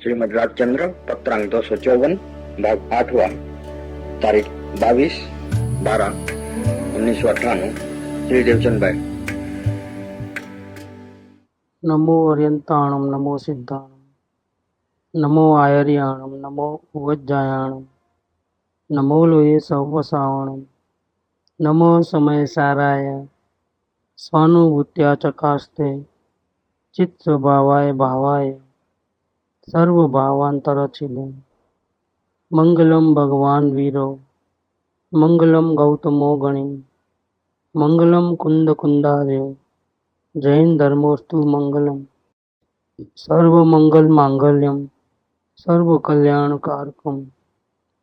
श्रीमद राजचंद्र पत्रांक 254 भाग 8वां तारीख 22/12/1998 श्री देवचंद भाई। नमो अर्यंताणम नमो सिद्धाणम नमो आयर्याणम नमो वज्जायाणम नमो लोये सवसावणम नमो समय साराय स्वानुभूत्या चकास्ते चित्त स्वभावाय भावाय सर्वभावांतरचिले मंगलम भगवान वीरो मंगलम गौतमो गणि मंगलम कुंद कुंदार्यो जैन धर्मोस्तु मंगलम सर्वमंगल मांगल्यम सर्व कल्याण कारकम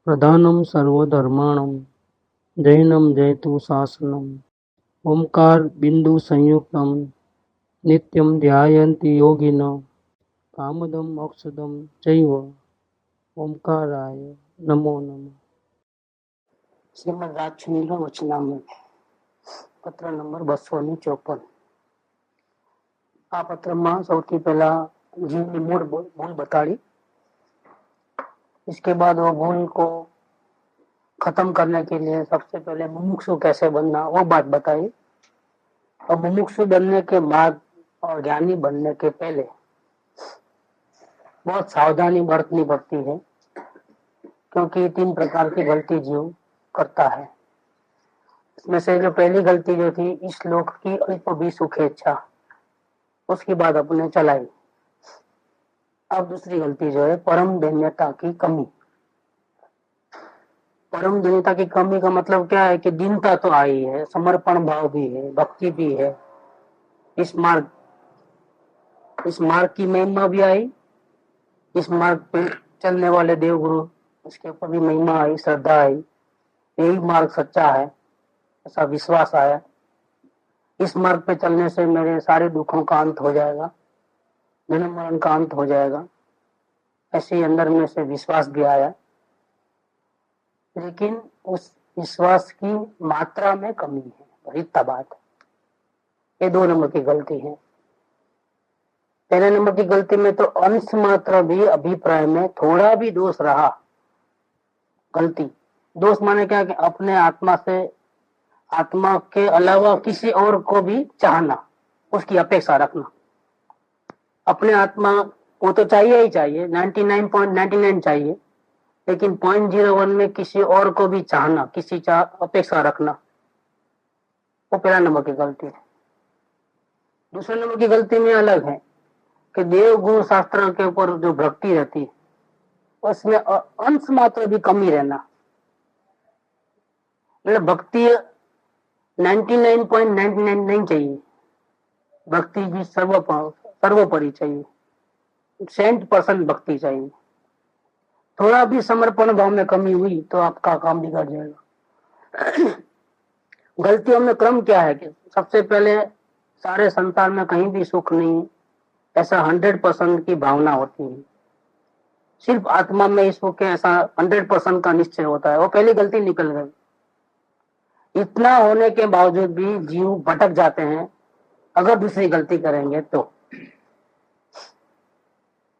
प्रधानम सर्वधर्माणम जैनम जयतु शासनम ओंकार बिंदु संयुक्तम नित्यम ध्यायन्ति योगिन कामदम मोक्षदम चैव ओंकाराय नमो नमः। श्रीमद राजचंद्र वचनामृत पत्र नंबर 254। आ पत्र में सौथी पहला जीव की मूल भूल बताड़ी, इसके बाद वो भूल को खत्म करने के लिए सबसे पहले मुमुक्षु कैसे बनना वो बात बताई, और मुमुक्षु बनने के बाद और ज्ञानी बनने के पहले बहुत सावधानी बरतनी पड़ती है, क्योंकि 3 प्रकार की गलती जीव करता है। इसमें से जो पहली गलती जो थी, इस लोक की अल्प भी सुखेच्छा, उसकी बात अपने चलाई। अब दूसरी गलती जो है परम धन्यता की कमी। परम धन्यता की कमी का मतलब क्या है कि दीनता तो आई है, समर्पण भाव भी है, भक्ति भी है, इस मार्ग की महिमा भी आई, इस मार्ग पे चलने वाले देवगुरु उसके ऊपर भी महिमा आई, श्रद्धा आई, यही मार्ग सच्चा है ऐसा विश्वास आया। इस मार्ग पे चलने से मेरे सारे दुखों का अंत हो जाएगा, जन्म मरण का अंत हो जाएगा, ऐसे अंदर में से विश्वास भी आया। लेकिन उस विश्वास की मात्रा में कमी है, बड़ी बात। ये 2 नंबर की गलती है। पहले नंबर की गलती में तो अंश मात्र भी अभिप्राय में थोड़ा भी दोष रहा। गलती दोष माने क्या कि अपने आत्मा के अलावा किसी और को भी चाहना, उसकी अपेक्षा रखना। अपने आत्मा वो तो चाहिए ही चाहिए, 99.99 चाहिए, लेकिन 0.01 में किसी और को भी चाहना, किसी अपेक्षा रखना, वो पहला नंबर की गलती है। दूसरे नंबर की गलती में अलग है कि देव गुरु शास्त्र के ऊपर जो भक्ति रहती है उसमें अंश मात्र भी कमी रहना। मतलब भक्ति 99.99 नहीं चाहिए, भक्ति भी सर्वोपरि चाहिए, 100% भक्ति चाहिए। थोड़ा भी समर्पण भाव में कमी हुई तो आपका काम बिगड़ जाएगा। गलतियों में क्रम क्या है कि सबसे पहले सारे संसार में कहीं भी सुख नहीं, ऐसा 100% की भावना होती है, सिर्फ आत्मा में इस सुख है ऐसा 100% का निश्चय होता है। वो पहली गलती निकल गई। इतना होने के बावजूद भी जीव भटक जाते हैं अगर दूसरी गलती करेंगे तो।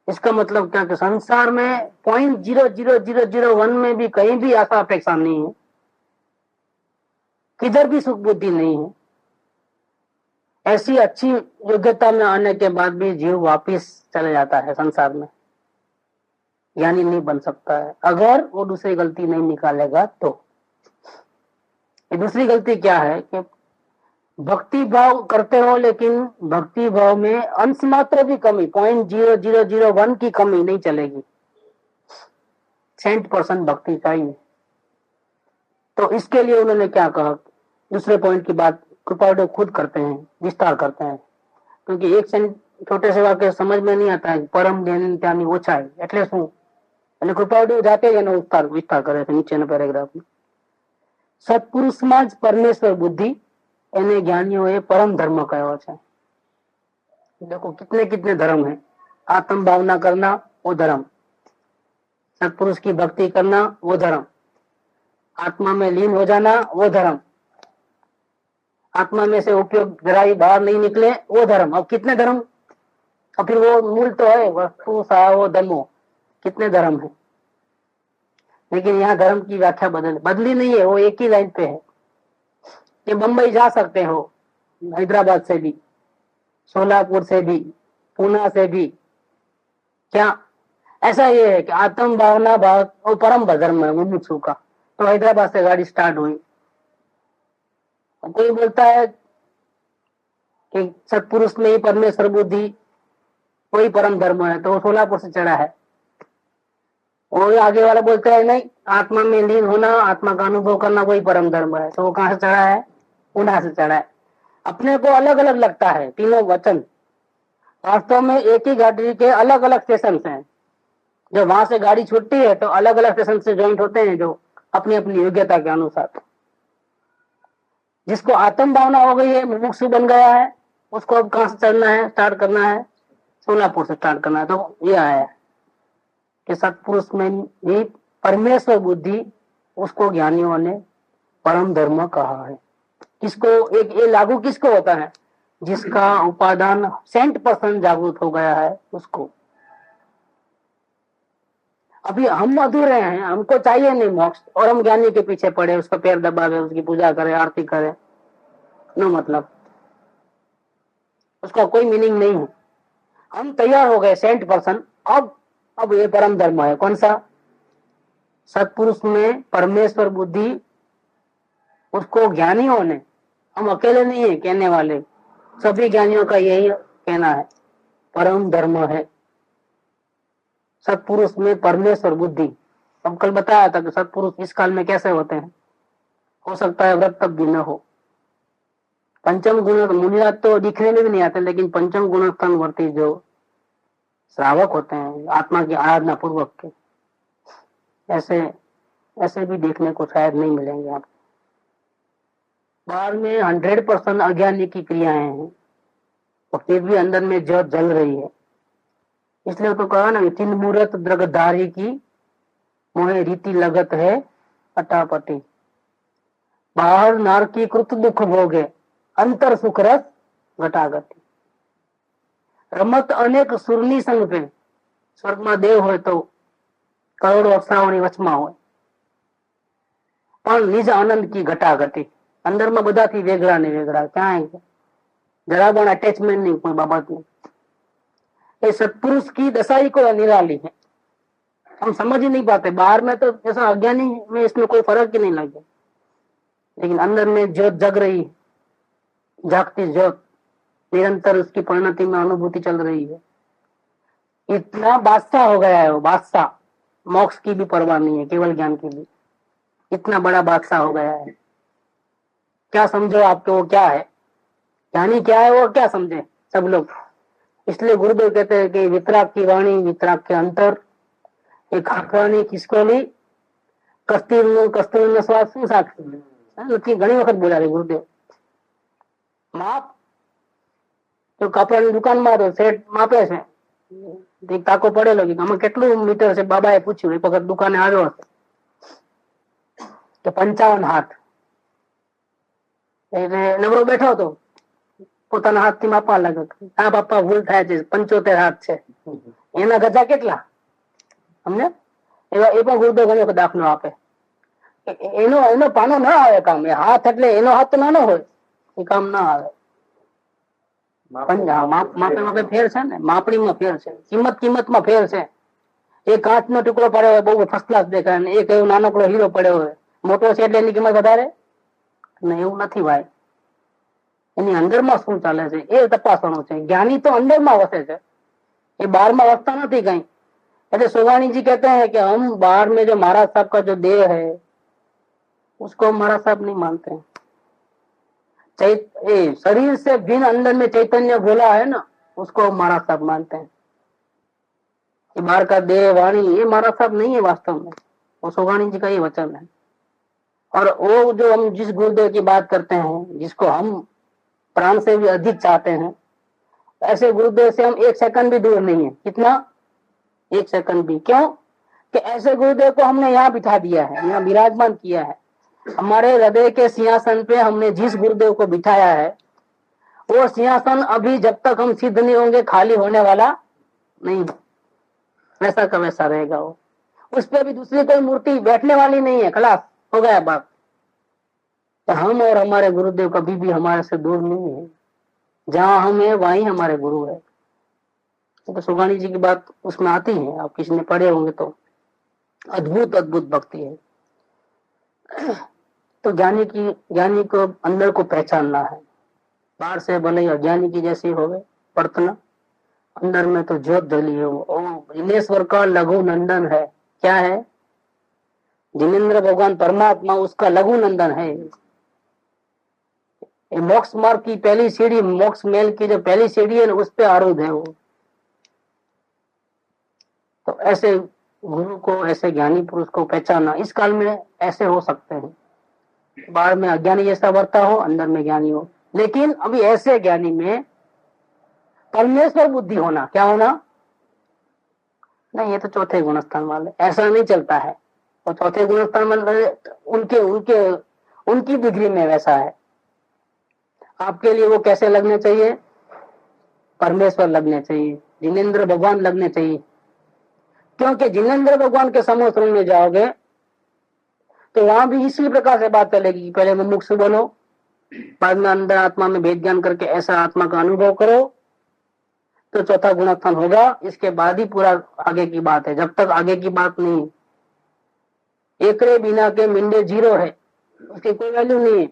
इसका मतलब क्या कि संसार में 0.00001 में भी कहीं भी ऐसा अपेक्षा नहीं है, किधर भी सुख बुद्धि नहीं है। ऐसी अच्छी योग्यता में आने के बाद भी जीव वापिस चले जाता है संसार में, ज्ञानी नहीं बन सकता है अगर वो दूसरी गलती नहीं निकालेगा तो। ये दूसरी गलती क्या है कि भक्ति भाव करते हो, लेकिन भक्ति भाव में अंश मात्र भी कमी, 0.0001 की कमी नहीं चलेगी, 100% भक्ति चाहिए। तो इसके लिए उन्होंने क्या कहा, दूसरे पॉइंट की बात कृपालु खुद करते हैं, विस्तार करते हैं, क्योंकि एक छोटे से वाक्य समझ में नहीं आता है। परम ज्ञानी त्यानी ओछा है એટલે શું, અને कृपालु जाते એનો વિસ્તાર કરે છે નીચેના પેરેગ્રાફમાં। સત્પુરુષમાં જ પરમેશ્વર બુદ્ધિ એને જ્ઞાનીઓએ परम धर्म कहो છે। देखो कितने कितने धर्म है। आत्म भावना करना वो धर्म, सत्पुरुष की भक्ति करना वो धर्म, आत्मा में लीन हो जाना वो धर्म, आत्मा में से उपयोग जरा बाहर नहीं निकले वो धर्म। अब कितने धर्म, और फिर वो मूल तो है वस्तु सावो धर्मो, कितने धर्म है, लेकिन यहाँ धर्म की व्याख्या बदली नहीं है, वो एक ही लाइन पे है कि बंबई जा सकते हो, हैदराबाद से भी, सोलापुर से भी, पूना से भी। क्या ऐसा ये है कि आत्म भावना भाव वो परम धर्म है मुमुक्षु का। तो हैदराबाद से गाड़ी स्टार्ट हुई, कोई बोलता है कि सत्पुरुष में ही परमेश्वर बुद्धि वही परम धर्म है, तो वो सोलापुर से चढ़ा है। और आगे वाला बोलता है नहीं, आत्मा में लीन होना, आत्मा का अनुभव करना वही परम धर्म है, तो वो कहाँ से चढ़ा है? पूना से चढ़ा है। अपने को अलग अलग लगता है तीनों वचन, वास्तव में एक ही गाड़ी के अलग अलग स्टेशन हैं। जब वहां से गाड़ी छूटती है तो अलग अलग स्टेशन से ज्वाइंट होते हैं, जो अपनी अपनी योग्यता के अनुसार। जिसको आत्म भावना हो गई है, मुमुक्षु बन गया है, उसको अब कहां से चढ़ना है, स्टार्ट करना है? सोलापुर से स्टार्ट करना है। तो ये आया कि सत्पुरुष में भी परमेश्वर बुद्धि, उसको ज्ञानियों ने परम धर्म कहा है। किसको? एक ये लागू किसको होता है? जिसका उपादान 100% जागृत हो गया है उसको। अभी हम अधूरे हैं, हमको चाहिए नहीं मोक्ष, और हम ज्ञानी के पीछे पड़े, उसका पैर दबावे, उसकी पूजा करे, आरती करे, नो मतलब उसका कोई मीनिंग नहीं है। हम तैयार हो गए 100%। अब ये परम धर्म है। कौन सा? सत्पुरुष में परमेश्वर बुद्धि, उसको ज्ञानियों ने, हम अकेले नहीं है कहने वाले, सभी ज्ञानियों का यही कहना है, परम धर्म है सत्पुरुष में परमेश्वर बुद्धि। अब कल बताया था कि सत्पुरुष इस काल में कैसे होते हैं। हो सकता है व्रत तब भी न हो। पंचम गुण मुनिराज तो दिखने में भी नहीं आते, लेकिन पंचम गुण वर्ती जो श्रावक होते हैं आत्मा की आराधना पूर्वक के, ऐसे भी देखने को शायद नहीं मिलेंगे आप। बाहर में 100% अज्ञानी की क्रियाएं हैं, और फिर भी अंदर में ज्योत जल रही है। इसलिए तो कहा ना, तीन मूर्त द्रगधारी की मोहे रीति लगत है अटापटी। बाहर नार की कृत दुख भोगे, अंतर सुख रस घटागति। रमत अनेक सुरनी संग पे, स्वर्ग में देव हो तो करोड़ों अप्सराओनी वचमा हो, पण निज आनंद की घटाघटी। अंदर में बधाथी वेगड़ा ने वेगड़ा, क्या है जरा पण अटेचमेंट नहीं कोई बाबत में। ये सत्पुरुष की दशा ही को निराली है, हम समझ ही नहीं पाते। बाहर में तो जैसा अज्ञानी में इसमें कोई फर्क ही नहीं लगे, लेकिन अंदर में ज्योत जग रही है, जागती ज्योत निरंतर उसकी परिणति में अनुभूति चल रही है। इतना बादशाह हो गया है वो, बादशाह, मोक्ष की भी परवाह नहीं है, केवल ज्ञान की भी। इतना बड़ा बादशाह हो गया है। क्या समझो आपको वो क्या है? ज्ञानी क्या है वो क्या समझे सब लोग। इसलिए गुरुदेव कहते हैं कि वितराग की वाणी वितराग के अंतर, एक आंखवाणी किसको ली कस्तूरी स्वाद શું સાક્ષી ઘણી વખત બોલ્યા ગુરુદેવ। માપ તો કપડાની દુકાનમાં તો સેટ માપે છે, એક તાકો પડેલો કે આમાં કેટલું મીટર છે, બાબાએ પૂછ્યું, એક વખત દુકાને આવ્યો હશે કે 55 હાથ, એટલે નવરો બેઠો હતો, પોતાના હાથથી માપવા લાગ્યો, હા બાપા ભૂલ થાય છે, 75 હાથ છે, એના ગજા કેટલા અમને એ પણ ગુરુદેવ ઘણી વખત દાખલો આપે। એનો પાનો ના આવે કામ, એ હાથ એટલે એનો હાથ તો નાનો હોય, એ કામ ના આવે। માપે માપે ફેર છે ને, માપણીમાં ફેર છે, કિંમતમાં ફેર છે। એક કાચનો ટુકડો પડ્યો હોય બહુ ફર્સ્ટ ક્લાસ દેખાય, ને એક એવો નાનકડો હીરો પડ્યો હોય મોટો છે એટલે એની કિંમત વધારે ને, એવું નથી ભાઈ। એની અંદરમાં શું ચાલે છે એ તપાસવાનું છે। જ્ઞાની તો અંદરમાં વસે છે, એ બારમાં વસતા નથી કઈ। એટલે सोगानी जी कहते हैं कि हम बाहर में जो महाराज साहब का जो देह है उसको हम महाराज साहब नहीं मानते हैं। शरीर से भिन्न अंदर में चैतन्य बोला है ना, उसको हम महाराज साहब मानते हैं। ये बाहर का देह वाणी ये महाराज साहब नहीं है वास्तव में, वो सोगानी जी का ही वचन है। और वो जो हम जिस गुरुदेव की बात करते हैं, जिसको हम प्राण से भी अधिक चाहते हैं, ऐसे गुरुदेव से हम 1 सेकंड भी दूर नहीं है। कितना? 1 सेकंड भी। क्यों? कि ऐसे गुरुदेव को हमने यहाँ बिठा दिया है, यहाँ विराजमान किया है। हमारे हृदय के सिंहासन पे हमने जिस गुरुदेव को बिठाया है, वो सिंहासन अभी जब तक हम सिद्ध नहीं होंगे खाली होने वाला नहीं। वैसा का वैसा रहेगा वो। उस पर भी दूसरी कोई मूर्ति बैठने वाली नहीं है, खलास हो गया बात। तो हम और हमारे गुरुदेव कभी भी हमारे से दूर नहीं है। जहां हम है वहीं हमारे गुरु है। तो सुगानी जी की बात उसमें आती है, आप किसी ने पढ़े होंगे तो। अद्भुत अद्भुत भक्ति है। तो ज्ञानी को अंदर को पहचानना है। बाहर से भले अज्ञानी की जैसी हो गए पड़तना, अंदर में तो ज्योत जली है। वो जिनेश्वर का लघु नंदन है। क्या है? जिनेन्द्र भगवान परमात्मा उसका लघु नंदन है। मोक्ष मार्ग की पहली सीढ़ी, मोक्ष मेल की जो पहली सीढ़ी है उस पे आरूढ़ है वो। तो ऐसे गुरु को, ऐसे ज्ञानी पुरुष को पहचानना इस काल में ऐसे हो सकते हैं। बाहर में अज्ञानी जैसा वर्ता हो, अंदर में ज्ञानी हो। लेकिन अभी ऐसे ज्ञानी में परमेश्वर बुद्धि होना, क्या होना? नहीं, ये तो चौथे गुणस्थान वाले, ऐसा नहीं चलता है। और चौथे गुणस्थान वाले उनके उनके उनकी डिग्री में वैसा है। आपके लिए वो कैसे लगने चाहिए? परमेश्वर लगने चाहिए, जिनेन्द्र भगवान लगने चाहिए। क्योंकि जिनेन्द्र भगवान के समूह में जाओगे तो वहां भी इसी प्रकार से बात चलेगी कि पहले मुमुक्षु बनो, बाद में अंदर आत्मा में भेद ज्ञान करके ऐसा आत्मा का अनुभव करो, तो चौथा गुणस्थान होगा। इसके बाद ही पूरा आगे की बात है। जब तक आगे की बात नहीं, एकरे बिना के मिंडे जीरो है, उसकी कोई वैल्यू नहीं है।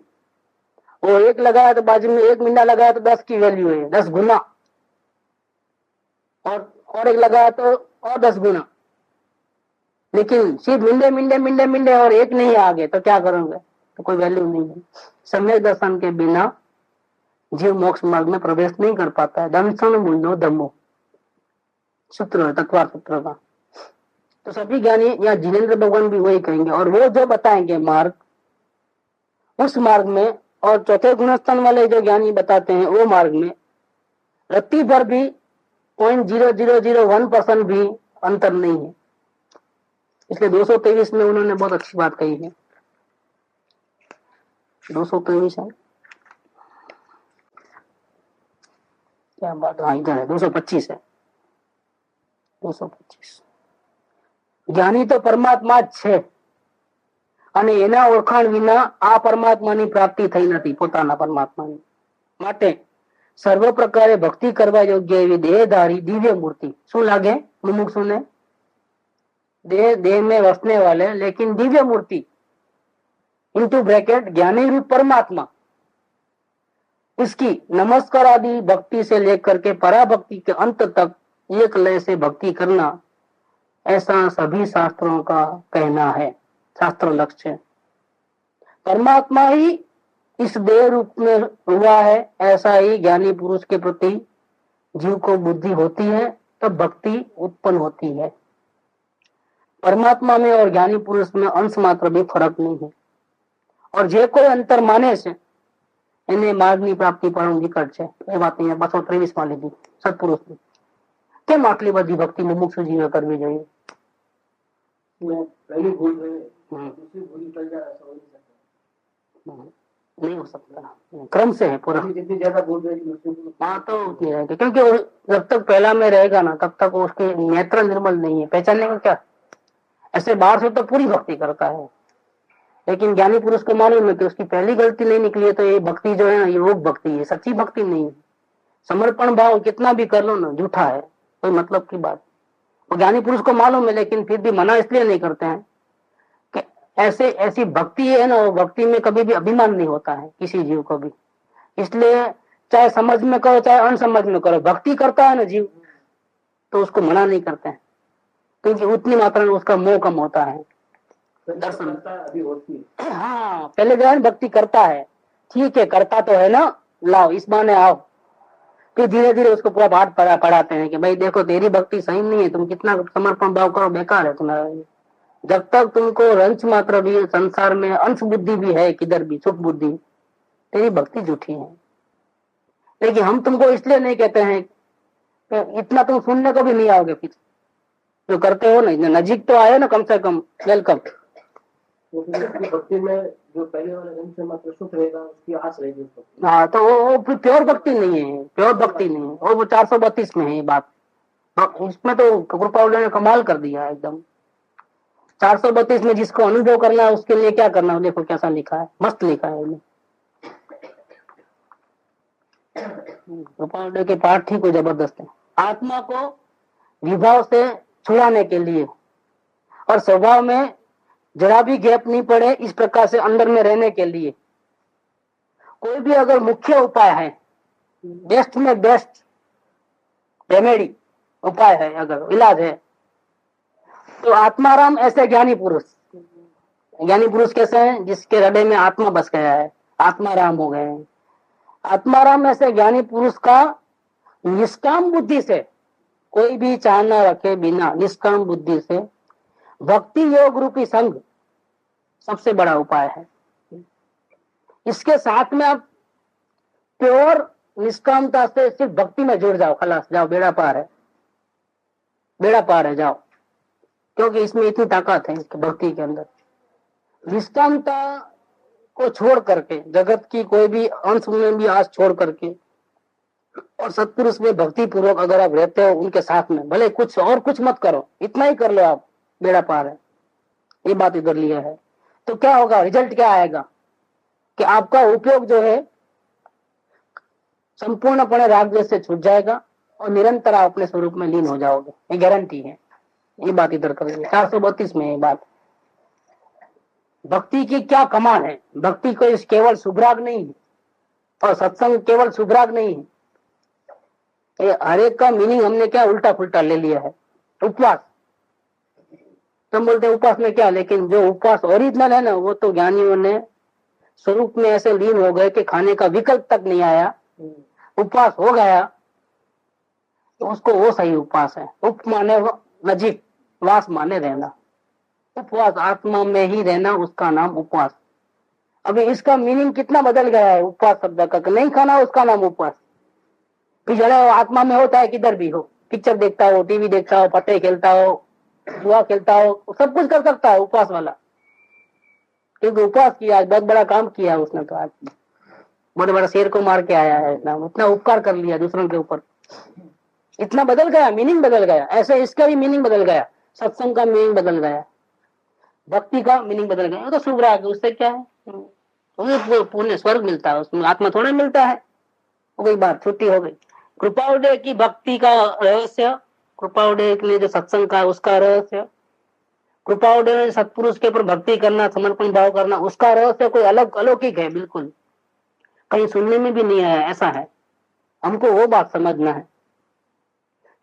वो एक लगाया तो बाजू में एक मिंडा लगाया तो 10 की वैल्यू है, 10 गुना, और एक लगाया तो और 10 गुना। लेकिन सिर्फ मिंडे मिंडे मिंडे मिंडे और एक नहीं आगे तो क्या करोगे? तो कोई वैल्यू नहीं है। सम्यक दर्शन के बिना जीव मोक्ष मार्ग में प्रवेश नहीं कर पाता है। दंशन मुंडो धम्मो सूत्र है, तत्वार सूत्र का। तो सभी ज्ञानी या जिनेन्द्र भगवान भी वही कहेंगे, और वो जो बताएंगे मार्ग, उस मार्ग में, और चौथे गुणस्थान वाले जो ज्ञानी बताते हैं वो मार्ग में रत्ती भर भी 0.0001% भी अंतर नहीं है। इसलिए 223 में उन्होंने बहुत अच्छी बात कही है। 223 है क्या बात? हाँ, इधर है 225 है। 225 જ્ઞાની તો પરમાત્મા જ છે અને એના ઓળખાણ વિના આ પરમાત્માની પ્રાપ્તિ થઈ નથી, પોતાના પરમાત્માની માટે સર્વ પ્રકારે ભક્તિ કરવા યોગ્ય એવી દેહધારી દિવ્ય મૂર્તિ શું લાગે મુમુક્ષુને? देह में वसने वाले लेकिन दिव्य मूर्ति इनटू ब्रैकेट ज्ञानी रूप परमात्मा, उसकी नमस्कार आदि भक्ति से लेकर के पराभक्ति के अंत तक एक लय से भक्ति करना, ऐसा सभी शास्त्रों का कहना है। शास्त्र लक्ष्य परमात्मा ही इस देह रूप में हुआ है। ऐसा ही ज्ञानी पुरुष के प्रति जीव को बुद्धि होती है तो भक्ति उत्पन्न होती है। परमात्मा में और ज्ञानी पुरुष में अंश मात्र भी फर्क नहीं है। और जे कोई अंतर माने से એને માર્ગની પ્રાપ્તિ પણ નિકટ છે। એ વાત અહીંયા 223 માં લીધી સત્પુરુષની। કેમ આટલી બધી ભક્તિ મુમુક્ષુ જીવે કરવી જોઈએ? नहीं हो सकता, क्रम से है पूरा। जितनी ज्यादा भूल रहेगी हाँ तो उतनी रहेगी, क्योंकि जब तक पहला में रहेगा ना तब तक उसके नेत्र निर्मल नहीं है। पहचानने का क्या? ऐसे बाहर से तो पूरी भक्ति करता है, लेकिन ज्ञानी पुरुष को मालूम है कि उसकी पहली गलती नहीं निकली है, तो ये भक्ति जो है ना ये रोग भक्ति है, सच्ची भक्ति नहीं है। समर्पण भाव कितना भी कर लो ना झूठा है, कोई मतलब की बात। वो ज्ञानी पुरुष को मालूम है, लेकिन फिर भी मना इसलिए नहीं करते हैं कि ऐसे ऐसी भक्ति है ना, वो भक्ति में कभी भी अभिमान नहीं होता है किसी जीव को भी। इसलिए चाहे समझ में करो चाहे अनसमझ में करो, भक्ति करता है ना जीव तो उसको मना नहीं करते हैं, क्योंकि उतनी मात्रा में उसका मोह कम होता है। दर्शन अभी होती है। हाँ, पहले जो है भक्ति करता है, ठीक है करता तो है ना, लाओ इस बहाने आओ। फिर धीरे धीरे उसको पूरा पाठ पढ़ाते हैं कि भाई देखो तेरी भक्ति सही नहीं है, तुम कितना समर्पण भाव करो बेकार है तुम्हारा। जब तक तुमको रंच मात्र भी संसार में अंश बुद्धि भी है, किधर भी छुप बुद्धि, तेरी भक्ति झूठी है। लेकिन हम तुमको इसलिए नहीं कहते हैं कि इतना तुम सुनने को भी नहीं आओगे। फिर जो करते हो ना, नजीक तो आए ना कम से कम, वेलकम। भक्ति में जो पहले वाले रंग से मात्र सुख रहेगा, उसकी आस रहेगी। हाँ, तो वो प्योर भक्ति नहीं है, प्योर भक्ति नहीं है। वो 432 में है ये बात। हाँ, इसमें तो कृपाउदय ने कमाल कर दिया है एकदम। 432 में जिसको अनुभव करना है उसके लिए क्या करना है, देखो कैसा लिखा है, मस्त लिखा है इसमें। कृपाउदय के पाठ ही कोई जबरदस्त है। आत्मा को विभाव से छुड़ाने के लिए और स्वभाव में जरा भी गैप नहीं पड़े इस प्रकार से अंदर में रहने के लिए कोई भी अगर मुख्य उपाय है, बेस्ट में बेस्ट रेमेडी उपाय है, अगर इलाज है, तो आत्माराम ऐसे ज्ञानी पुरुष। ज्ञानी पुरुष कैसे हैं? जिसके हृदय में आत्मा बस गया है, आत्माराम हो गए हैं। आत्माराम ऐसे ज्ञानी पुरुष का निष्काम बुद्धि से, कोई भी चाहना रखे बिना निष्काम बुद्धि से भक्ति योग रूपी संग सबसे बड़ा उपाय है। इसके साथ में आप प्योर निष्कामता से सिर्फ भक्ति में जुड़ जाओ, खलास, जाओ, बेड़ा पार है, बेड़ा पार है, जाओ। क्योंकि इसमें इतनी ताकत है इसके भक्ति के अंदर। निष्कामता को छोड़ करके, जगत की कोई भी अंश में भी आस छोड़ करके और सत्पुरुष में भक्ति पूर्वक अगर आप रहते हो उनके साथ में, भले कुछ और कुछ मत करो, इतना ही कर लो आप, बेड़ा पार है। ये बात इधर लिया है तो क्या होगा, रिजल्ट क्या आएगा कि आपका उपयोग जो है संपूर्णपणे राग द्वेष से छूट जाएगा और निरंतर आप अपने स्वरूप में लीन हो जाओगे, ये गारंटी है। ये बात इधर कर 432 में ये बात। भक्ति की क्या कमाल है, भक्ति कोई केवल सुभराग नहीं है और सत्संग केवल सुभराग नहीं है। ये हर एक का मीनिंग हमने क्या उल्टा पुल्टा ले लिया है। उपवास, तुम बोलते उपवास में क्या, लेकिन जो उपवास ओरिजिनल है ना, वो तो ज्ञानियों ने स्वरूप में ऐसे लीन हो गए कि खाने का विकल्प तक नहीं आया, उपवास हो गया, तो उसको वो सही उपवास है। उप माने नजीक, वास माने रहना, उपवास आत्मा में ही रहना, उसका नाम उपवास। अभी इसका मीनिंग कितना बदल गया है उपवास शब्द का, नहीं खाना उसका नाम उपवास। पिछड़े आत्मा में होता है किधर भी हो, पिक्चर देखता हो, टीवी देखता हो, पत्ते खेलता हो, जुआ खेलता हो, सब कुछ कर सकता है उपवास वाला, क्योंकि उपवास किया, बहुत बड़ा काम किया उसने। तो आज बड़े बड़ा शेर को मार के आया है, इतना उपकार कर लिया दूसरों के ऊपर, इतना बदल गया, मीनिंग बदल गया। ऐसे इसका भी मीनिंग बदल गया, सत्संग का मीनिंग बदल गया, भक्ति का मीनिंग बदल गया। तो शुभ राग, उससे क्या है, पुण्य स्वर्ग मिलता है, उसमें आत्मा थोड़ा मिलता है। हो गई बात, छुट्टी हो गई। कृपाउदय की भक्ति का रहस्य, कृपाउदय के लिए जो सत्संग का उसका रहस्य, कृपाउदय ने सत्पुरुष के ऊपर भक्ति करना, समर्पण भाव करना, उसका रहस्य कोई अलग अलौकिक है, बिल्कुल कहीं सुनने में भी नहीं आया, ऐसा है। हमको वो बात समझना है।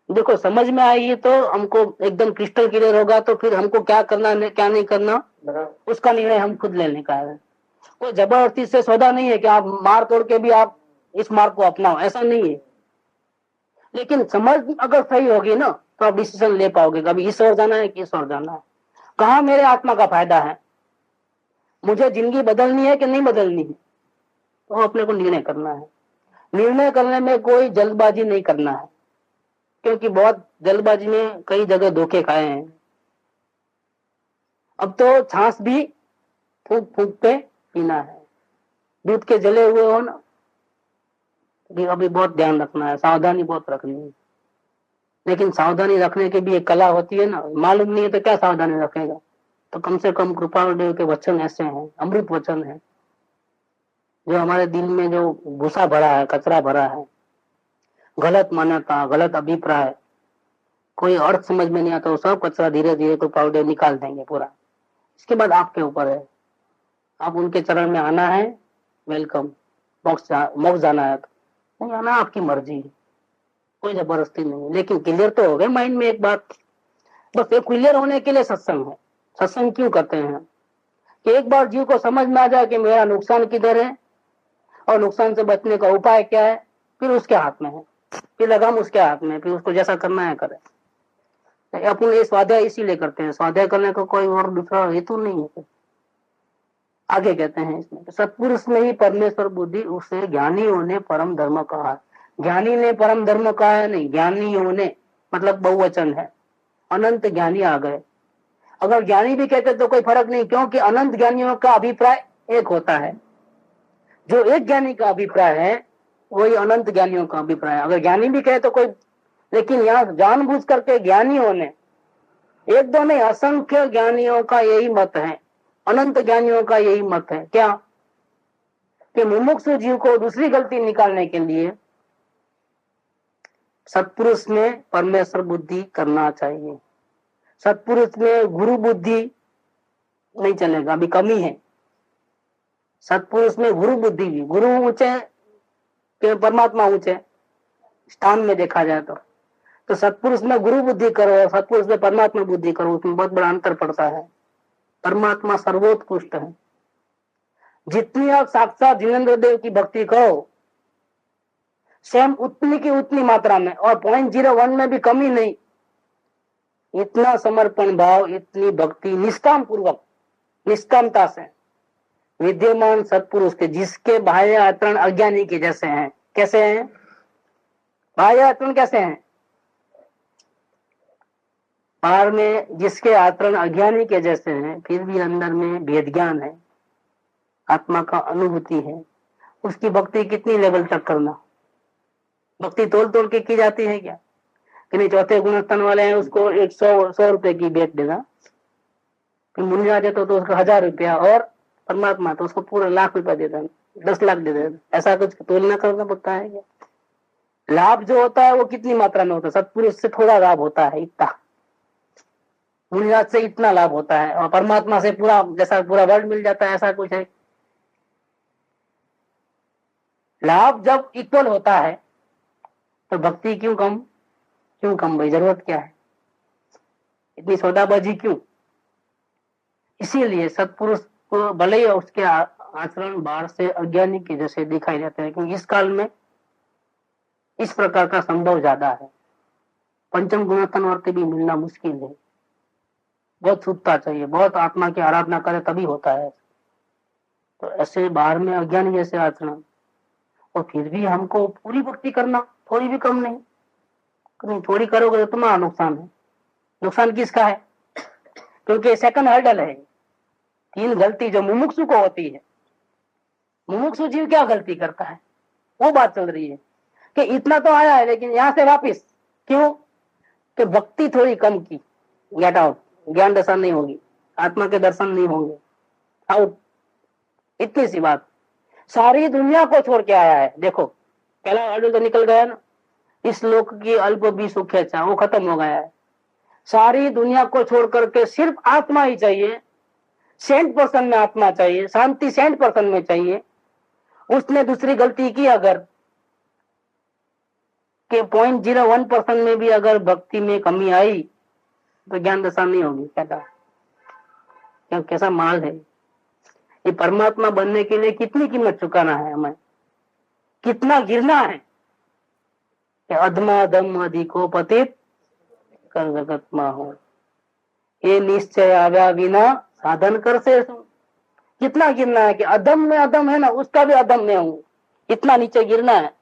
देखो समझ में आएगी तो हमको एकदम क्रिस्टल क्लियर होगा, तो फिर हमको क्या करना क्या नहीं करना उसका निर्णय हम खुद लेने का है। कोई जबरदस्ती से सौदा नहीं है कि आप मार तोड़ के भी आप इस मार्ग को अपनाओ, ऐसा नहीं है। लेकिन समझ अगर सही होगी ना तो आप डिसीजन ले पाओगे, कभी इस ओर जाना है कि इस ओर जाना है, कहाँ मेरे आत्मा का फायदा है, मुझे जिंदगी बदलनी है कि नहीं बदलनी है, तो अपने को निर्णय करना है। निर्णय करने में कोई जल्दबाजी नहीं करना है, क्योंकि बहुत जल्दबाजी में कई जगह धोखे खाए हैं। अब तो छाछ भी फूंक फूंक पे पीना है, दूध के जले हुए हो ना, अभी बहुत ध्यान रखना है, सावधानी बहुत रखनी है। लेकिन सावधानी रखने की भी एक कला होती है ना, मालूम नहीं है तो क्या सावधानी रखेगा। तो कम से कम कृपालुदेव के वचन ऐसे हैं, अमृत वचन है, जो हमारे दिल में जो भूसा भरा है, कचरा भरा है, गलत मान्यता, गलत अभिप्राय, कोई अर्थ समझ में नहीं आता, वो सब कचरा धीरे धीरे कृपालुदेव निकाल देंगे पूरा। इसके बाद आपके ऊपर है, आप उनके चरण में आना है, वेलकम, मोक्ष जाना है, नहीं आना आपकी मर्जी, कोई जबरदस्ती नहीं। लेकिन क्लियर तो हो गए माइंड में एक बात, बस ये क्लियर होने के लिए सत्संग है। सत्संग क्यों करते हैं कि एक बार जीव को समझ में आ जाए कि मेरा नुकसान किधर है और नुकसान से बचने का उपाय क्या है, फिर उसके हाथ में है, फिर लगाम उसके हाथ में, फिर उसको जैसा करना है करे। अपन ये स्वाध्याय इसीलिए करते हैं, स्वाध्याय करने का कोई और दूसरा हेतु नहीं है। आगे कहते हैं इसमें, सत्पुरुष में ही परमेश्वर बुद्धि, उसे ज्ञानियों ने परम धर्म कहा है। ज्ञानी ने परम धर्म कहा है नहीं, ज्ञानियों ने मतलब बहुवचन है, अनंत ज्ञानी आ गए। अगर ज्ञानी भी कहते तो कोई फर्क नहीं, क्योंकि अनंत ज्ञानियों का अभिप्राय एक होता है। जो एक ज्ञानी का अभिप्राय है वही अनंत ज्ञानियों का अभिप्राय है। अगर ज्ञानी भी कहे तो कोई लेकिन यहाँ जानबूझ करके ज्ञानियों ने, एक दो नहीं, असंख्य ज्ञानियों का यही मत है, अनंत ज्ञानियों का यही मत है, क्या कि मुमुक्षु जीव को दूसरी गलती निकालने के लिए सत्पुरुष में परमेश्वर बुद्धि करना चाहिए। सत्पुरुष में गुरु बुद्धि नहीं चलेगा, अभी कमी है। सत्पुरुष में गुरु बुद्धि भी, गुरु ऊंचे कि परमात्मा ऊंचे स्थान में देखा जाए तो सत्पुरुष में गुरु बुद्धि करो, सत्पुरुष में परमात्मा बुद्धि करो, उसमें बहुत बड़ा अंतर पड़ता है। परमात्मा सर्वोत्कृष्ट है। जितनी आप साक्षात जिनेंद्र देव की भक्ति करो, सेम उतनी की उतनी मात्रा में, और 0.01 में भी कमी नहीं, इतना समर्पण भाव, इतनी भक्ति निष्काम पूर्वक, निष्कामता से विद्यमान सत्पुरुष के, जिसके बाह्य आचरण अज्ञानी के जैसे हैं। कैसे हैं बाह्य आचरण? कैसे हैं? बाहर में जिसके आचरण अज्ञानी के जैसे हैं, फिर भी अंदर में भेद ज्ञान है, आत्मा का अनुभूति है, उसकी भक्ति कितनी लेवल तक करना? भक्ति तोल तोल के की जाती है क्या? कि नहीं, चौथे गुणस्थान वाले हैं उसको 100 रुपए की भेंट देना, फिर मुनि आ जाए तो उसको 1000 रुपया, और परमात्मा तो उसको पूरा लाख रुपया दे देना, 10 लाख दे देना। ऐसा कुछ तोलना करना पड़ता है क्या? लाभ जो होता है वो कितनी मात्रा में होता है? सत्पुरुष से थोड़ा लाभ होता है, इतना, मुनिराज से इतना लाभ होता है, और परमात्मा से पूरा, जैसा पूरा वर्ल्ड मिल जाता है, ऐसा कुछ है? लाभ जब इक्वल होता है तो भक्ति क्यों कम? क्यों कम भाई? जरूरत क्या है? इतनी सौदाबाजी क्यों? इसीलिए सत्पुरुष को भले ही उसके आचरण बाहर से अज्ञानी के जैसे दिखाई देते हैं, क्योंकि इस काल में इस प्रकार का संभव ज्यादा है। पंचम गुणोत्तरवर्ती भी मिलना मुश्किल है, बहुत शुद्धता चाहिए, बहुत आत्मा की आराधना करे तभी होता है। तो ऐसे बाहर में अज्ञानी जैसे आचरण, और फिर भी हमको पूरी भक्ति करना, थोड़ी भी कम नहीं। थोड़ी करोगे तो तुम्हारा नुकसान है। नुकसान किसका है? क्योंकि सेकंड हर्डल है, 3 गलती जो मुमुक्षु को होती है। मुमुक्षु जीव क्या गलती करता है, वो बात चल रही है कि इतना तो आया है, लेकिन यहां से वापिस क्यों? कि भक्ति थोड़ी कम की, गेट आउट, ज्ञान दर्शन नहीं होगी, आत्मा के दर्शन नहीं होंगे, आउट, इतनी सी बात। सारी दुनिया को छोड़ के आया है, देखो पहला हर्डल तो निकल गया ना, इस लोक की अल्प भी सुख है, वो खत्म हो गया है। सारी दुनिया को छोड़ करके सिर्फ आत्मा ही चाहिए, 100% में आत्मा चाहिए, शांति 100% में चाहिए। उसने दूसरी गलती की अगर, के 0.01% में भी अगर भक्ति में कमी आई तो ज्ञान दशा नहीं होगी। क्या कैसा माल है ये? परमात्मा बनने के लिए कितनी कीमत चुकाना है हमें, कितना गिरना है कि अधमा दम अधिको पतित कर जगत मा हो, ये निश्चय आव्या बिना साधन कर से। कितना गिरना है कि अधम में अधम है ना, उसका भी अधम में हूं, इतना नीचे गिरना है।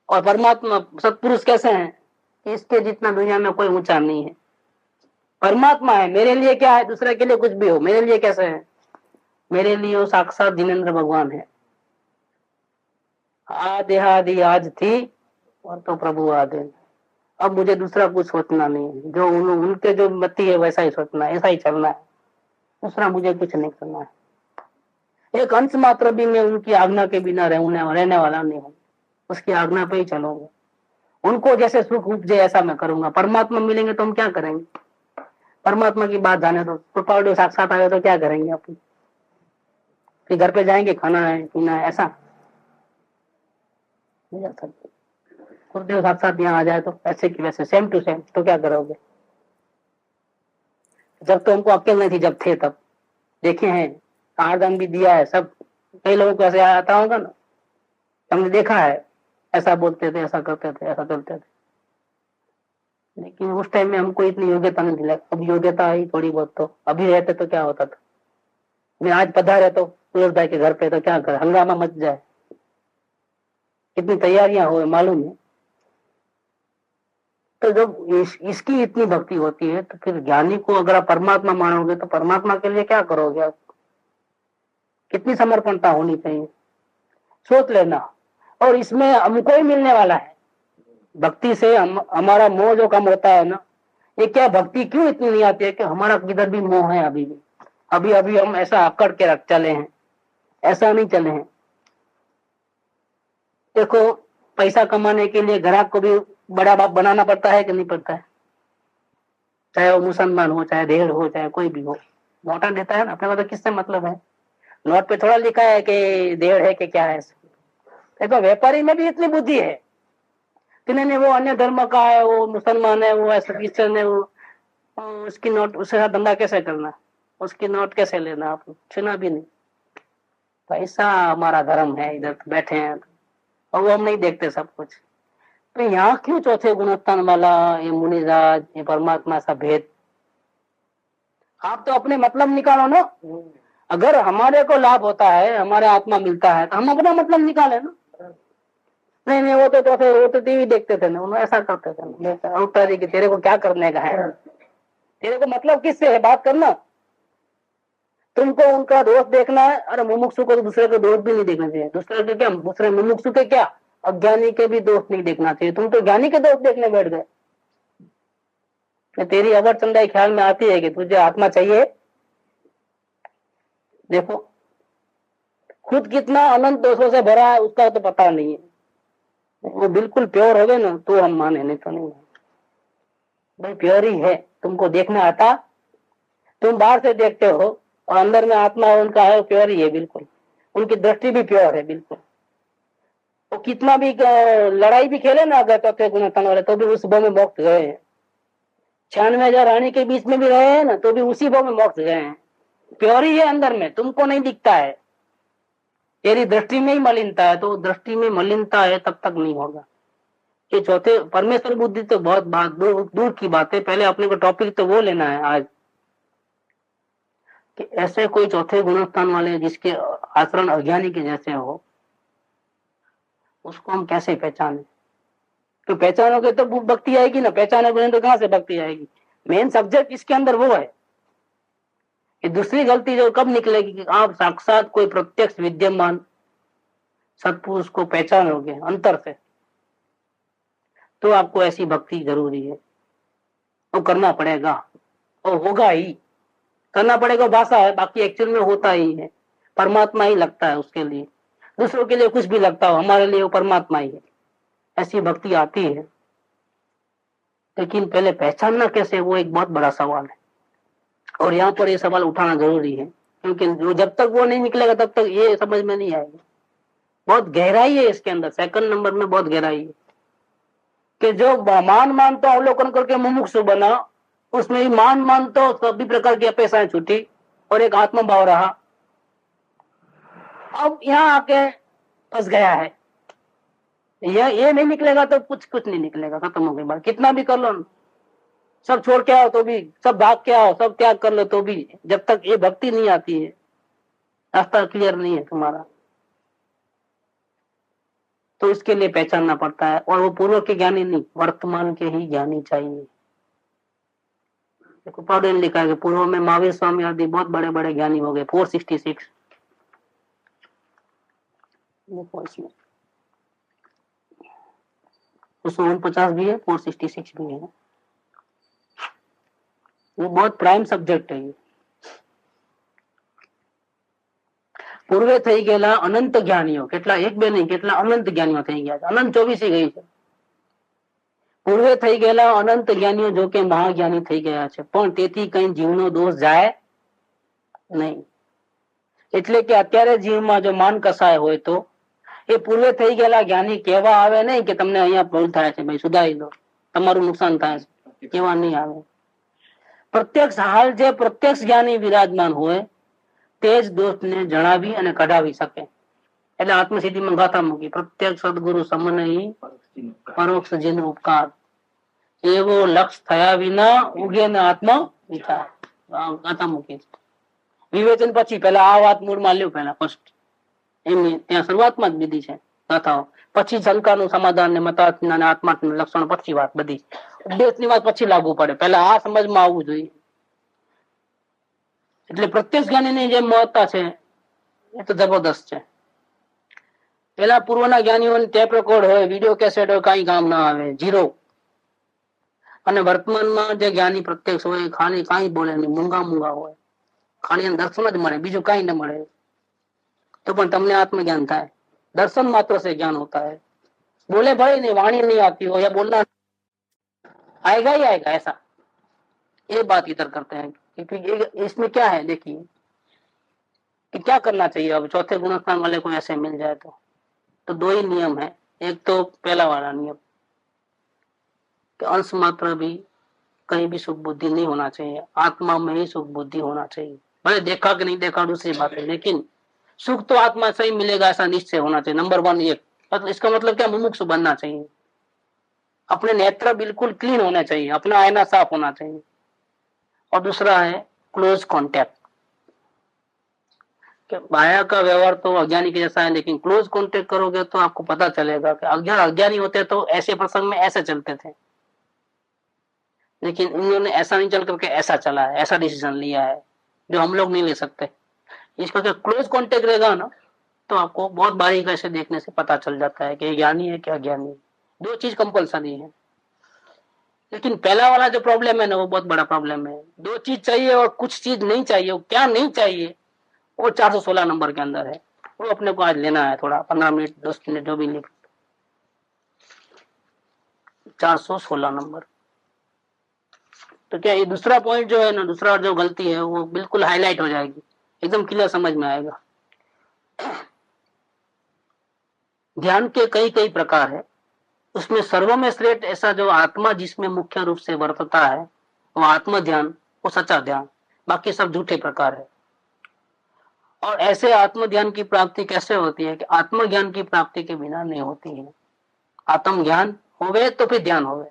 और परमात्मा सत्पुरुष कैसे हैं? इसके जितना दुनिया में कोई ऊंचा नहीं है। परमात्मा है, मेरे लिए क्या है, दूसरे के लिए कुछ भी हो, मेरे लिए कैसे है? मेरे लिए वो साक्षात जिनेंद्र भगवान है। आदि आज थी और तो प्रभु आदि। अब मुझे दूसरा कुछ सोचना नहीं है, जो उनके जो मति है वैसा ही सोचना है, ऐसा ही चलना है, दूसरा मुझे कुछ नहीं करना है। एक अंश मात्र भी मैं उनकी आज्ञा के बिना रहने वाला नहीं हूँ, उसकी आज्ञा पे ही चलूंगा। उनको जैसे सुख उपजे ऐसा मैं करूंगा। परमात्मा मिलेंगे तो हम क्या करेंगे? परमात्मा की बात जाने दो, कृपालु साक्षात आए तो क्या करेंगे अपन? फिर घर पे जाएंगे, खाना है पीना है, ऐसा नहीं जा सकते। गुरुदेव साक्षात यहाँ आ जाए तो ऐसे की वैसे सेम टू सेम, तो क्या करोगे? जब तो हमको अकेले नहीं थी, जब थे तब देखे हैं, आर्दन भी दिया है सब। कई लोगों को ऐसे आता होगा ना, हमने देखा है, ऐसा बोलते थे, ऐसा करते थे, ऐसा चलते थे, लेकिन उस टाइम में हमको इतनी योग्यता नहीं थी। अब योग्यता आई थोड़ी बहुत, तो अभी रहते तो क्या होता था। मैं आज पधारे तो सूरज भाई के घर पे तो क्या कर, हंगामा मच जाए, कितनी तैयारियां हो मालूम है। तो जब इसकी इतनी भक्ति होती है तो फिर ज्ञानी को अगर आप परमात्मा मानोगे तो परमात्मा के लिए क्या करोगे आप? कितनी समर्पणता होनी चाहिए, सोच लेना। और इसमें हमको ही मिलने वाला है, भक्ति से हमारा मोह जो कम होता है ना, ये क्या भक्ति क्यों इतनी नहीं आती है कि हमारा किधर भी मोह है अभी भी, अभी अभी हम ऐसा अकड़ के रख चले हैं, ऐसा नहीं चले हैं। देखो पैसा कमाने के लिए ग्राहक को भी बड़ा बाप बनाना पड़ता है कि नहीं पड़ता है, चाहे वो मुसलमान हो, चाहे ढेर हो, चाहे कोई भी हो, नोटा देता है ना, अपने को तो किससे मतलब है, नोट पे थोड़ा लिखा है कि डेढ़ है कि क्या है। देखो व्यापारी में भी इतनी बुद्धि है कि नहीं वो अन्य धर्म का है, वो मुसलमान है, वो ऐसा क्रिश्चियन है, वो उसकी नोट, उसके साथ धंधा कैसे करना, उसकी नोट कैसे लेना, आप सुना भी नहीं। पैसा हमारा धर्म है, इधर बैठे हैं और वो हम नहीं देखते सब कुछ। तो यहाँ क्यों चौथे गुणस्थान वाला ये मुनिराज, ये परमात्मा सा भेद? आप तो अपने मतलब निकालो ना। अगर हमारे को लाभ होता है, हमारे आत्मा मिलता है, तो हम अपना मतलब निकाले ना। नहीं नहीं, वो तो टीवी देखते थे ना, उन्होंने ऐसा करते थे कि तेरे को क्या करने का है, तेरे को मतलब किससे है, बात करना। तुमको उनका दोष देखना है, अरे मुमुक्षु को तो दूसरे का दोष भी नहीं देखना चाहिए, दूसरे के क्या, दूसरे मुमुक्षु के क्या, अज्ञानी के भी दोष नहीं देखना चाहिए। तुम तो ज्ञानी के दोष देखने बैठ गए। तेरी अवर चंदाई ख्याल में आती है कि तुझे आत्मा चाहिए? देखो खुद कितना अनंत दोषों से भरा है उसका तो पता नहीं है। वो बिल्कुल प्योर हो गए ना तो हम माने, नहीं तो नहीं। भाई प्योर ही है, तुमको देखना आता, तुम बाहर से देखते हो और अंदर में आत्मा उनका है, प्योर ही है बिल्कुल, उनकी दृष्टि भी प्योर है बिल्कुल। वो कितना भी लड़ाई भी खेले ना अगर चौथे गुणस्थान वाले, तो भी उस भाव में मोक्ष गए हैं। 96,000 रानी के बीच में भी रहे हैं ना, तो भी उसी भाव में मोक्ष गए हैं। प्योर ही है अंदर में, तुमको नहीं दिखता है, तेरी दृष्टि में ही मलिनता है। तो दृष्टि में मलिनता है तब तक नहीं होगा। ये चौथे परमेश्वर बुद्धि तो बहुत बात दूर की बात है। पहले अपने को टॉपिक तो वो लेना है आज कि ऐसे कोई चौथे गुणस्थान वाले जिसके आचरण अज्ञानी के जैसे हो, उसको हम कैसे पहचाने? तो पहचानोगे तो भक्ति आएगी ना, पहचानोगे तो कहां से भक्ति आएगी? मेन सब्जेक्ट इसके अंदर वो है। कि दूसरी गलती जो कब निकलेगी कि आप साक्षात कोई प्रत्यक्ष विद्यमान सत्पुरुष को पहचानोगे अंतर से, तो आपको ऐसी भक्ति जरूरी है। वो करना पड़ेगा और होगा ही, करना पड़ेगा। भाषा है, बाकी एक्चुअल में होता ही है। परमात्मा ही लगता है उसके लिए, दूसरों के लिए कुछ भी लगता हो, हमारे लिए वो परमात्मा ही है। ऐसी भक्ति आती है, लेकिन पहले पहचानना कैसे, वो एक बहुत बड़ा सवाल है। और यहाँ पर ये सवाल उठाना जरूरी है, क्योंकि जो जब तक वो नहीं निकलेगा तब तक ये समझ में नहीं आएगा। बहुत गहराई है इसके अंदर, सेकंड नंबर में बहुत गहराई है कि जो मान तो अवलोकन करके मुमुक्षु बना, उसमें भी मान तो सभी प्रकार की अपेक्षाएं छूटी और एक आत्मभाव रहा। अब यहाँ आके फंस गया है। ये नहीं निकलेगा तो कुछ नहीं निकलेगा, खत्म हो गई बात। कितना भी कर लो, सब छोड़ के आओ तो भी, सब भाग के आओ, सब त्याग कर लो तो भी, जब तक ये भक्ति नहीं आती है, रास्ता क्लियर नहीं है तुम्हारा। तो इसके लिए पहचानना पड़ता है। और वो पूर्व के ज्ञानी नहीं, वर्तमान के ही ज्ञानी चाहिए। देखो पौधे ने लिखा है कि पूर्व में महावीर स्वामी आदि बहुत बड़े बड़े ज्ञानी हो गए। 466 249 भी है, 466 भी है। वो बहुत प्राइम सब्जेक्ट है। ये પૂર્વે થઈ ગયેલા અનંત જ્ઞાનીઓ, કેટલા એક બે નહીં, કેટલા અનંત જ્ઞાનીઓ થઈ ગયા છે। અનંત 24 ગઈ છે। પૂર્વે થઈ ગયેલા અનંત જ્ઞાનીઓ જો કે મહાજ્ઞાની થઈ ગયા છે, પણ તેથી કઈ જીવનો દોષ જાય નહીં। એટલે કે અત્યારે જીવમાં જો માન કસાય હોય તો એ પૂર્વે થઈ ગયેલા જ્ઞાની કહેવા આવે નહીં કે તમને અહીંયા ભૂલ થાય છે, ભાઈ સુધારી લો, તમારું નુકસાન થાય છે, કહેવા નહીં આવે। પ્રત્યક્ષ હાલ જે પ્રત્યક્ષ જ્ઞાની વિરાજમાન હોય તેજ દોષ ને જણાવી અને કઢાવી શકે। એટલે આત્મસિદ્ધિમાં ગાથા મૂકી, પ્રત્યક્ષ સદગુરુ સમન ही પરોક્ષ जिन उपकार, એવો લક્ષ થયા વિના ઉગે ને આત્મા વિચાર। ગાથા મૂકી વિવેચન પછી પેલા આ વાત મૂળમાં લ્યો, પેલા ફર્સ્ટ એમની ત્યાં શરૂઆતમાં જ બીધી છે ગાથાઓ, પછી શંકાનું સમાધાન ને મતાત્મા ને આત્માનું લક્ષણ પછી વાત બધી, ઉપદેશની વાત પછી લાગુ પડે, પેલા આ સમજમાં આવવું જોઈએ। એટલે પ્રત્યક્ષ જ્ઞાનીની જે મહત્તા છે એ તો જબરદસ્ત છે। પેલા પૂર્વના જ્ઞાનીઓને ટેપ રેકોર્ડ હોય, વિડીયો કેસેટ હોય, કઈ કામ ના આવે, જીરો. અને વર્તમાનમાં જે જ્ઞાની પ્રત્યક્ષ હોય ખાલી કઈ બોલે નહીં, મૂંગા મૂંગા હોય, ખાલી દર્શન જ મળે, બીજું કઈ ન મળે, તો પણ તમને आत्मज्ञान થાય। दर्शन मात्र से ज्ञान होता है। बोले भाई नहीं, वाणी नहीं आती हो या बोलना आएगा ही आएगा, ऐसा ये बात इधर करते हैं। क्योंकि इसमें क्या है, देखिए कि क्या करना चाहिए। अब चौथे गुणस्थान वाले को ऐसे मिल जाए तो दो ही नियम है। एक तो पहला वाला नियम कि अंश मात्र भी कहीं भी सुख बुद्धि नहीं होना चाहिए, आत्मा में ही सुख बुद्धि होना चाहिए। भले देखा कि नहीं देखा दूसरी बात है, लेकिन सुख तो आत्मा से ही मिलेगा ऐसा निश्चय होना चाहिए। नंबर वन ये, मतलब इसका मतलब क्या, मुमुक्षु बनना चाहिए, अपने नेत्र बिल्कुल क्लीन होने चाहिए, अपना आईना साफ होना चाहिए। और दूसरा है क्लोज कॉन्टेक्ट। माया का व्यवहार तो अज्ञानी के जैसा है, लेकिन क्लोज कॉन्टेक्ट करोगे तो आपको पता चलेगा कि अज्ञानी होते तो ऐसे प्रसंग में ऐसे चलते थे, लेकिन इन्होंने ऐसा नहीं चल करके ऐसा चला है, ऐसा डिसीजन लिया है जो हम लोग नहीं ले सकते। इसका क्या क्लोज कॉन्टेक्ट रहेगा ना, तो आपको बहुत बारीकी से देखने से पता चल जाता है कि ज्ञानी है क्या अज्ञानी है। दो चीज कंपल्सरी है। लेकिन पहला वाला जो प्रॉब्लम है ना, वो बहुत बड़ा प्रॉब्लम है। दो चीज चाहिए और कुछ चीज नहीं चाहिए। वो क्या नहीं चाहिए, वो 416 नंबर के अंदर है। वो अपने को आज लेना है, थोड़ा 15 मिनट 10 मिनट जो भी लिख। 416 नंबर। तो क्या ये दूसरा पॉइंट जो है ना, दूसरा जो गलती है वो बिल्कुल हाईलाइट हो जाएगी, एकदम क्लियर समझ में आएगा। ध्यान के कई कई प्रकार है, उसमें सर्व में श्रेष्ठ ऐसा जो आत्मा जिसमें मुख्य रूप से वर्तता है वो आत्म ध्यान, वो सच्चा ध्यान, बाकी सब झूठे प्रकार है। और ऐसे आत्म ध्यान की प्राप्ति कैसे होती है कि आत्मज्ञान की प्राप्ति के बिना नहीं होती है। आत्म ज्ञान होवे तो फिर ध्यान होवे।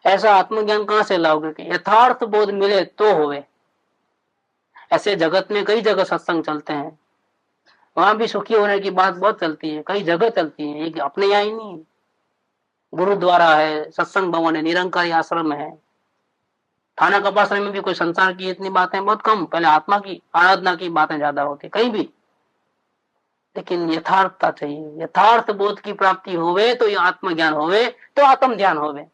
ऐसा आत्मज्ञान कहां से लाओगे कि यथार्थ बोध मिले तो होवे। ऐसे जगत में कई जगह सत्संग चलते हैं, वहां भी सुखी होने की बात बहुत चलती है, कई जगह चलती है, एक अपने यहाँ ही नहीं। गुरुद्वारा है, सत्संग भवन है, निरंकारी आश्रम है, थाना कपाश्रम में भी कोई संसार की इतनी बातें बहुत कम, पहले आत्मा की आराधना की बातें ज्यादा होती कहीं भी। लेकिन यथार्थता चाहिए, यथार्थ बोध की प्राप्ति होवे तो ये आत्मज्ञान होवे, तो आत्म ध्यान होवे।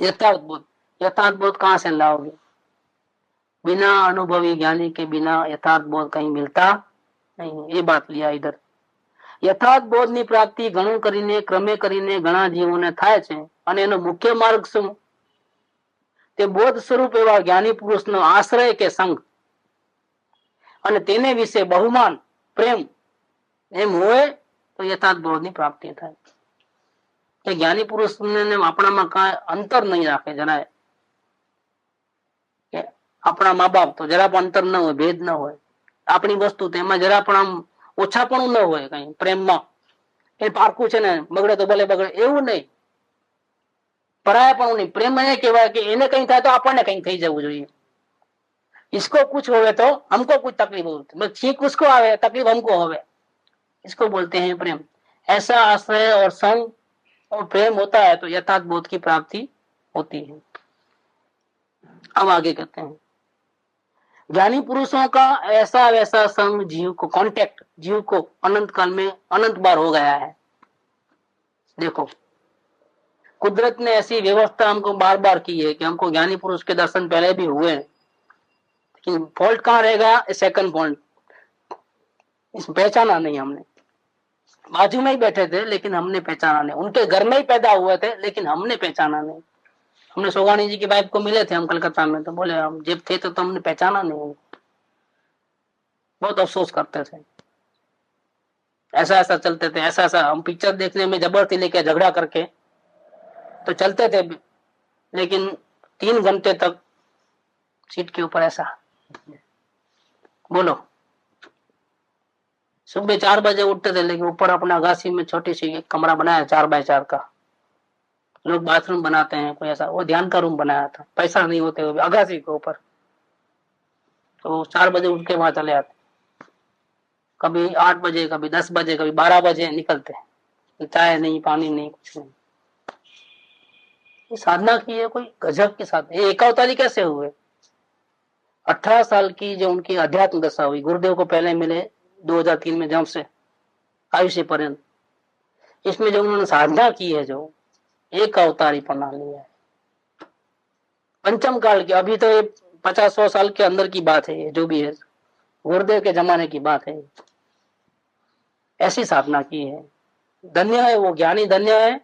यथार्थ बोध, यथार्थ बोध कहां से लाओगे? बिना अनुभवी ज्ञानी के बिना यथार्थ बोध कहीं मिलता नहीं। ये बात लिया इधर। यथाર્થ બોધની પ્રાપ્તિ ઘણું કરીને ક્રમે કરીને ઘણા જીવોને થાય છે, અને એનો મુખ્ય માર્ગ શું? તે બોધ સ્વરૂપ એવા જ્ઞાની પુરુષનો આશ્રય કે સંગ અને તેને વિશે બહુમાન પ્રેમ એમ હોય તો યથાર્થ બોધની પ્રાપ્તિ થાય। કે જ્ઞાની પુરુષને આપણામાં કાંઈ અંતર નહીં રાખે જરાય, કે આપણા મા બાપ તો જરા પણ અંતર ન હોય, ભેદ ન હોય, આપણી વસ્તુ તેમાં જરા પણ આમ ઓછાપણું ન હોય કઈ પ્રેમમાં। એ પારખું છે ને, બગડે તો ભલે બગડે એવું નહીં, પરાયાપણું નહીં। પ્રેમ એ કહેવાય કે એને કઈ થાય તો આપણને કઈ થઈ જવું જોઈએ। इसको कुछ होवे तो हमको कुछ तकलीफ हो, ठीक उसको आवे तकलीफ हमको होवे, इसको बोलते हैं प्रेम। ऐसा आश्रय और संग और प्रेम होता है तो यथार्थ बोध की प्राप्ति होती है। अब आगे कहते हैं, ज्ञानी पुरुषों का ऐसा वैसा संग जीव को, कांटेक्ट जीव को अनंत काल में अनंत बार हो गया है। देखो कुदरत ने ऐसी व्यवस्था हमको बार बार की है कि हमको ज्ञानी पुरुष के दर्शन पहले भी हुए हैं, लेकिन फॉल्ट कहाँ रहेगा? सेकंड पॉइंट, इस पहचाना नहीं हमने। बाजू में ही बैठे थे लेकिन हमने पहचाना नहीं, उनके घर में ही पैदा हुए थे लेकिन हमने पहचाना नहीं। हमने सोगानी जी की वाइफ को मिले थे हम कलकत्ता में, तो बोले हम जब थे तो हमने पहचाना नहीं। बहुत अफसोस करते थे, ऐसा ऐसा चलते थे, ऐसा ऐसा। हम पिक्चर देखने में जबरदस्ती लेके झगड़ा करके तो चलते थे, लेकिन 3 घंटे तक सीट के ऊपर ऐसा। बोलो सुबह 4 बजे उठते थे, लेकिन ऊपर अपना अगासी में छोटी सी एक कमरा बनाया 4 बाय 4 का। लोग बाथरूम बनाते हैं, कोई ऐसा, वो ध्यान का रूम बनाया था, पैसा नहीं होते हुए अगासी के ऊपर। तो 4 बजे उठ के वहां चले आते, कभी 8 बजे, कभी 10 बजे, कभी 12 बजे निकलते। चाय नहीं, पानी नहीं, कुछ नहीं। ये साधना की है कोई गजब के साथ। ये एकावतारी कैसे हुए? 18 साल की जो उनकी अध्यात्म दशा हुई, गुरुदेव को पहले मिले 2003 में, जब से आयुष्य पर्यंत। इसमें जो उन्होंने साधना की है, जो एक अवतारी प्रणाली है पंचम काल की, अभी तो ये 50-100 साल के अंदर की बात है, ये जो भी है गुरुदेव के जमाने की बात है। ऐसी साधना की है। धन्य है वो ज्ञानी, धन्य है,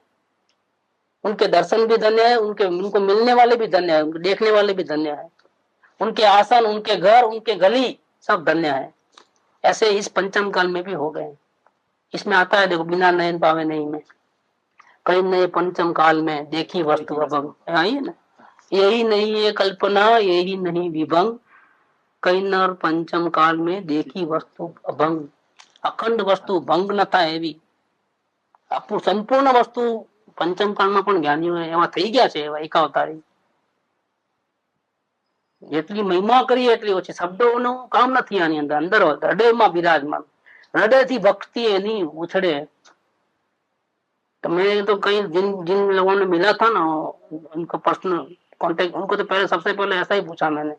उनके दर्शन भी धन्य है, उनको मिलने वाले भी धन्य है, उनको देखने वाले भी धन्य है, उनके आसन, उनके घर, उनके गली सब धन्य है। ऐसे इस पंचम काल में भी हो गए। इसमें आता है, देखो, बिना नयन पावे नहीं में, कई नए पंचम काल में देखी वस्तु अभंग, आई है ना, यही नहीं है कल्पना, यही नहीं विभंग, कई नर पंचम काल में देखी वस्तु अभंग। अखंड वस्तु भंग नथा એવી સંપૂર્ણ વસ્તુ પંચમ કાળમાં પણ જ્ઞાનીઓ એવા થઈ ગયા છે, એવા એકાવતારી। જેટલી મહિમા કરી એટલી ઓછી, શબ્દોનું કામ નથી આની અંદર, અંદર હૃદયમાં બિરાજમાન, હૃદયથી ભક્તિ એની ઉછળે। तो मैं तो कई जिन लोगों ने मिला था ना, उनको पर्सनल कांटेक्ट, उनको तो पहले सबसे पहले ऐसा ही पूछा मैंने,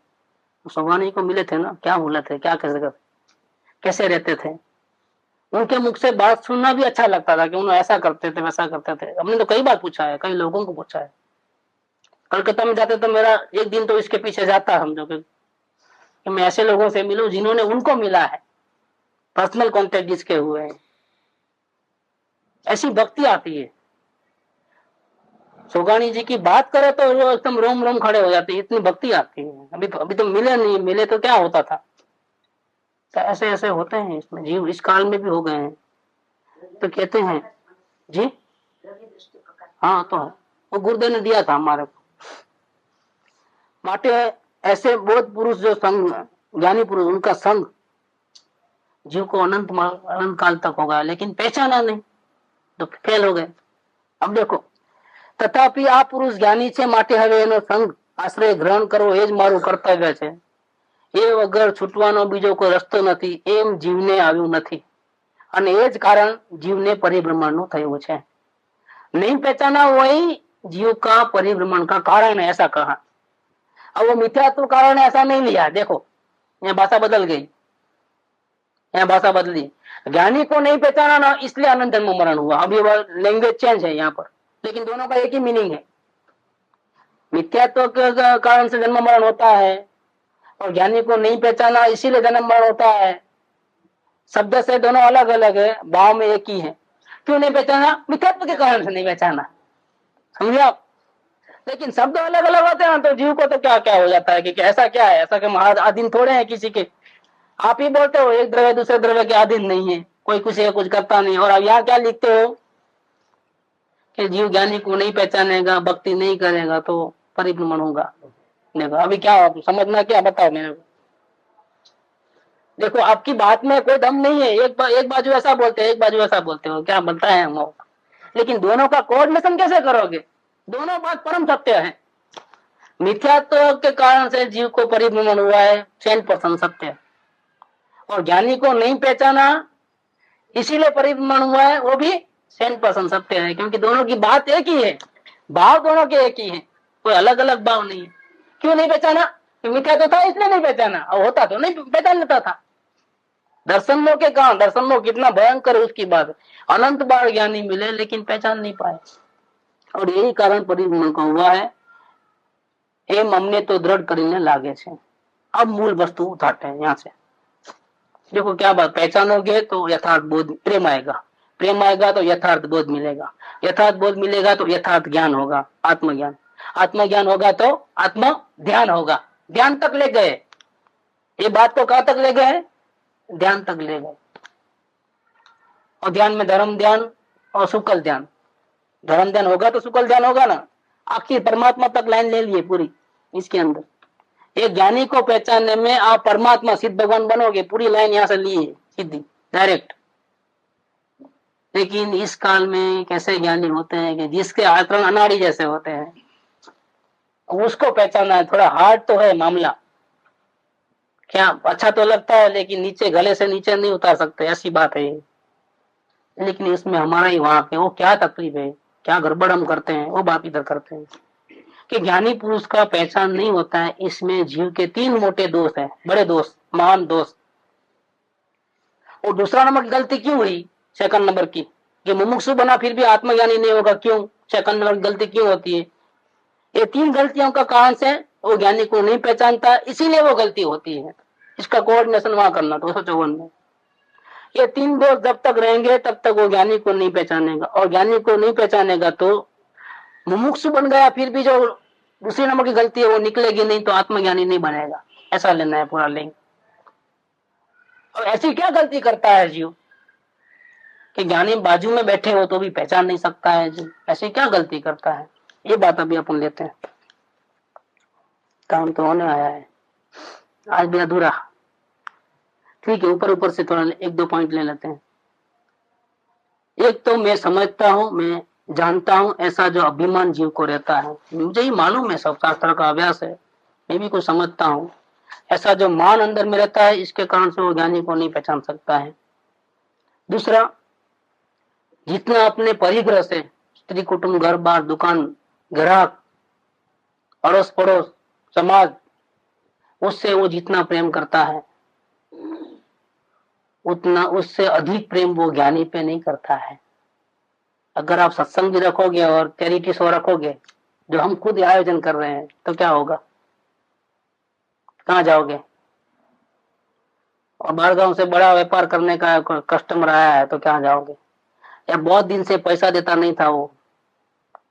सोगानी को मिले थे ना, क्या बोले थे, क्या कैसे रहते थे। उनके मुख से बात सुनना भी अच्छा लगता था कि उन्होंने ऐसा करते थे, वैसा करते थे। हमने तो कई बार पूछा है, कई लोगों को पूछा है। कलकत्ता में जाते तो मेरा एक दिन तो इसके पीछे जाता, समझो कि मैं ऐसे लोगों से मिलूं जिन्होंने उनको मिला है, पर्सनल कांटेक्ट जिसके हुए हैं। ऐसी भक्ति आती है। सोगानी जी की बात करे तो वो एकदम रोम रोम खड़े हो जाते, इतनी भक्ति आती है। अभी तो मिले नहीं, मिले तो क्या होता था। तो ऐसे ऐसे होते हैं इसमें जीव, इस काल में भी हो गए हैं। तो कहते हैं जी, हाँ, तो वो गुरुदेव ने दिया था हमारे को। माटे ऐसे बहुत पुरुष जो संग, ज्ञानी पुरुष, उनका संग जीव को अनंत काल तक होगा, लेकिन पहचाना नहीं तो फेल हो गए। अब देखो, तथापि आ पुरुष ज्ञानी છે માટે હવે એનો સંગ આશ્રય ગ્રહણ કરવો એ જ મારું કર્તવ્ય છે। એ વગર છૂટવાનો બીજો કોઈ રસ્તો નથી, એમ જીવને આવ્યું નથી, અને એ જ કારણ જીવને પરિભ્રમણનું થયું છે। नहीं पहचाना वही जीव का परिभ्रमण का कारण है, ऐसा कहा। अब वो मिथ्यात्व कारण ऐसा नहीं लिया। देखो, यहाँ भाषा बदल गई, यहाँ भाषा बदली। ज्ञानी को नहीं पहचाना ना, इसलिए अनंत जन्म मरण हुआ। अब ये लैंग्वेज चेंज है यहाँ पर, लेकिन दोनों का एक ही मीनिंग है। मिथ्यात्व के कारण से जन्म मरण होता है, और ज्ञानी को नहीं पहचाना इसीलिए जन्म मरण होता है। शब्द से दोनों अलग अलग है, भाव में एक ही है। क्यों नहीं पहचाना? मिथ्यात्व के कारण से नहीं पहचाना, समझे आप। लेकिन शब्द अलग अलग होते हैं तो जीव को तो क्या क्या हो जाता है कि ऐसा क्या है, ऐसा कि अधीन थोड़े हैं किसी के। आप ही बोलते हो एक द्रव्य दूसरे द्रव्य के अधीन नहीं है, कोई किसी का कुछ करता नहीं। और अब यहाँ क्या लिखते हो कि जीव ज्ञानी को नहीं पहचानेगा, भक्ति नहीं करेगा तो परिभ्रमण होगा। देखो अभी क्या समझना, क्या बताओ मेरे को। देखो, आपकी बात में कोई दम नहीं है। एक बाजू ऐसा बोलते हैं, एक बाजू ऐसा बोलते हो, क्या बनता है हम। लेकिन दोनों का कोऑर्डिनेशन कैसे करोगे? दोनों बात परम सत्य है। मिथ्यात्व के कारण से जीव को परिभ्रमण हुआ है, 100% सत्य। और ज्ञानी को नहीं पहचाना इसीलिए परिभ्रमण हुआ है, वो भी 100% सत्य है। क्योंकि दोनों की बात एक ही है, भाव दोनों के एक ही है, कोई अलग अलग भाव नहीं है। क्यों नहीं पहचाना? मिथ्या तो था इसलिए नहीं पहचाना, और होता तो नहीं पहचान लेता था। दर्शन मोह के कारण, दर्शन मोह कितना भयंकर है उसकी बात। अनंत बार ज्ञानी मिले लेकिन पहचान नहीं पाए, और यही कारण परिभ्रमण का हुआ है। एम हमने तो दृढ़ કરીને लागे છે। अब मूल वस्तु उठाते हैं यहाँ से। देखो क्या बात, पहचानोगे तो यथार्थ बोध, प्रेम आएगा, प्रेम आएगा तो यथार्थ बोध मिलेगा, यथार्थ बोध मिलेगा तो यथार्थ ज्ञान होगा, आत्मज्ञान, आत्मज्ञान होगा तो आत्म ध्यान होगा। ध्यान तक ले गए, ये बात को कहाँ तक ले गए? ध्यान तक ले गए। और ध्यान में धर्म ध्यान और सुकल ध्यान, धर्म ध्यान होगा तो सुकल ध्यान होगा ना। आखिर परमात्मा तक लाइन ले लिए पूरी इसके अंदर। एक ज्ञानी को पहचानने में आप परमात्मा सिद्ध भगवान बनोगे, पूरी लाइन यहाँ से लिए सीधी डायरेक्ट। लेकिन इस काल में कैसे ज्ञानी होते हैं कि जिसके आचरण अनाड़ी जैसे होते हैं, उसको पहचानना है। थोड़ा हार्ड तो है मामला, क्या अच्छा तो लगता है लेकिन नीचे, गले से नीचे नहीं उतार सकते, ऐसी बात है। लेकिन इसमें हमारा ही वहां पे वो क्या तकलीफ है, क्या गड़बड़ हम करते हैं, वो बात इधर करते हैं कि ज्ञानी पुरुष का पहचान नहीं होता है। इसमें जीव के 3 मोटे दोष हैं, बड़े दोष, महान दोष। और दूसरा नंबर की गलती क्यों हुई सेकंड नंबर की, कि मुमुक्षु बना फिर भी आत्मज्ञानी नहीं होगा, क्यों? सेकंड नंबर की गलती क्यों होती है? ये 3 गलतियों का कारण से वो ज्ञानी को नहीं पहचानता, इसीलिए वो गलती होती है। इसका कोऑर्डिनेशन वहां करना 254 में। ये 3 दोष जब तक रहेंगे तब तक वो ज्ञानी को नहीं पहचानेगा, और ज्ञानी को नहीं पहचानेगा तो मुमुक्षु बन गया फिर भी जो दूसरी नंबर की गलती है वो निकलेगी नहीं, तो आत्मज्ञानी नहीं बनेगा। ऐसा लेना है पूरा लिंक। और ऐसी क्या गलती करता है जीव कि ज्ञानी बाजू में बैठे हो तो भी पहचान नहीं सकता है जीव? ऐसी क्या गलती करता है? ये बात अभी अपन लेते हैं। काम तो होने आया है, आज भी अधूरा। ठीक है, ऊपर ऊपर से थोड़ा 1-2 पॉइंट ले लेते हैं। एक तो मैं समझता हूं, मैं जानता हूं, ऐसा जो अभिमान जीव को रहता है। मुझे ही मालूम है, सब शास्त्र का अभ्यास है, मैं भी कुछ समझता हूं। ऐसा जो मान अंदर में रहता है, इसके कारण से वो ज्ञानी को नहीं पहचान सकता है। दूसरा, जितना अपने परिग्रह से, स्त्री कुटुंब, घर बार, दुकान, ग्राहक, अड़ोस पड़ोस, समाज, उससे वो जितना प्रेम करता है उतना, उससे अधिक प्रेम वो ज्ञानी पे नहीं करता है। अगर आप सत्संग भी रखोगे और चैरिटी शो रखोगे जो हम खुद आयोजन कर रहे हैं, तो क्या होगा? कहाँ जाओगे? और बाहर गांव से बड़ा व्यापार करने का कस्टमर आया है तो कहाँ जाओगे? या बहुत दिन से पैसा देता नहीं था वो,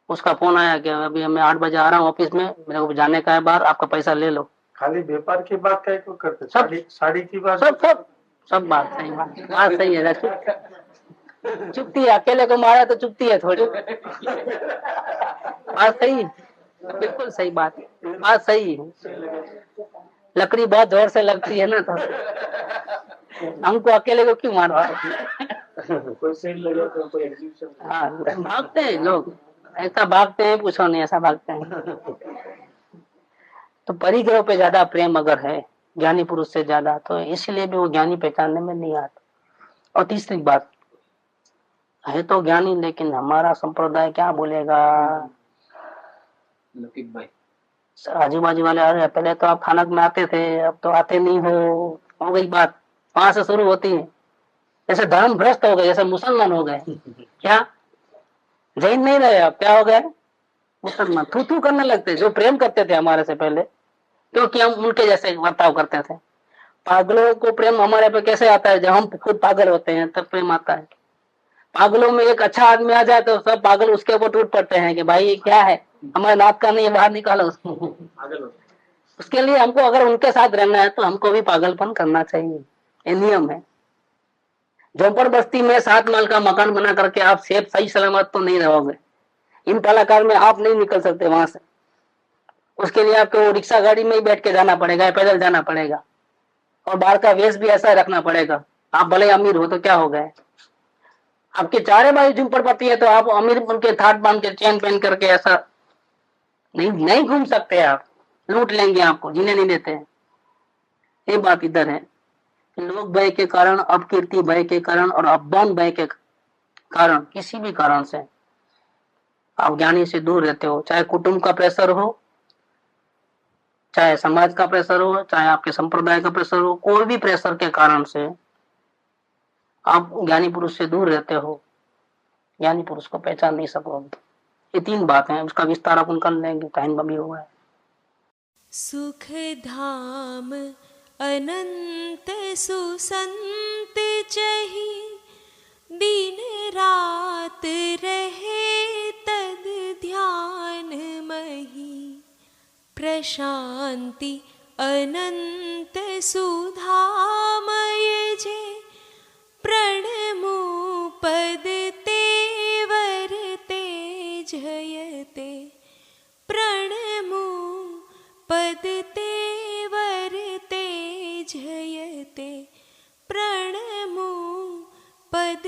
उसका फोन आया कि अभी मैं 8 बजे आ रहा हूँ ऑफिस में, मेरे को जाने का है बाहर, आपका पैसा ले लो। खाली व्यापार की बात क्या क्यों करते? सब साड़ी की बात, सब बात सही, बात सही है। चुपती है, अकेले को मारा तो चुपती है थोड़ी। बात सही, बिल्कुल सही बात सही है। लकड़ी बहुत जोर से लगती है ना, तो हमको अकेले को क्यों मारवा? कोई सेल लगा तो कोई एग्जीबिशन। हाँ, भागते हैं लोग, ऐसा भागते हैं, पूछो नहीं, ऐसा भागते हैं। तो परिग्रह पे ज्यादा प्रेम अगर है ज्ञानी पुरुष से ज्यादा, तो इसलिए भी वो ज्ञानी पहचानने में नहीं आता। और तीसरी बात है, तो ज्ञानी, लेकिन हमारा संप्रदाय क्या बोलेगा? आजू बाजू वाले, अरे पहले तो आप थानक में आते थे, अब तो आते नहीं हो गई बात। वहां से शुरू होती है, जैसे धर्म भ्रष्ट हो गए, जैसे मुसलमान हो गए। क्या जैन नहीं रहे, अब क्या हो गए? मुसलमान। थू थू करने लगते, जो प्रेम करते थे हमारे से पहले, क्योंकि हम उनके जैसे बर्ताव करते थे। पागलों को प्रेम हमारे पे कैसे आता है? जब हम खुद पागल होते हैं तब प्रेम आता है। पागलों में एक अच्छा आदमी आ जाए तो सब पागल उसके ऊपर टूट पड़ते हैं कि भाई क्या है, हमारे नाथ का नहीं है, बाहर निकालो उसको। उसके लिए हमको अगर उनके साथ रहना है तो हमको भी पागलपन करना चाहिए, ये नियम है। झोपड़ बस्ती में 7 माल का मकान बना करके आप सेफ सही सलामत तो नहीं रहोगे। इन कलाकार में आप नहीं निकल सकते वहां से। उसके लिए आपको रिक्शा गाड़ी में ही बैठ के जाना पड़ेगा, पैदल जाना पड़ेगा, और बाहर का वेश भी ऐसा रखना पड़ेगा। आप भले अमीर हो तो क्या हो गए, आपके चारे बाजू झुंपड़ पड़ती है तो आप अमीर उनके थाट बांध के चैन पहन करके ऐसा नहीं घूम सकते। आप लूट लेंगे, आपको जीने नहीं देते हैं। ये बात इधर है, लोग भय के कारण, अपकीर्ति भय के कारण और अपमान भय के कारण, किसी भी कारण से आप ज्ञानी से दूर रहते हो। चाहे कुटुंब का प्रेशर हो, चाहे समाज का प्रेशर हो, चाहे आपके संप्रदाय का प्रेशर हो, कोई भी प्रेशर के कारण से आप ज्ञानी पुरुष से दूर रहते हो, ज्ञानी पुरुष को पहचान नहीं सकोगे। ये 3 बातें हैं, उसका विस्तार अपन कर लेंगे, टाइम भी हुआ है। सुख धाम अनंत सुसंत चही, दिन रात रहे तद ध्यान मही, प्रशांति अनंत सुधामय जे, प्रणमो पद तेवर तेजयते, प्रणमो पद तेवर तेजयते, प्रणमो पद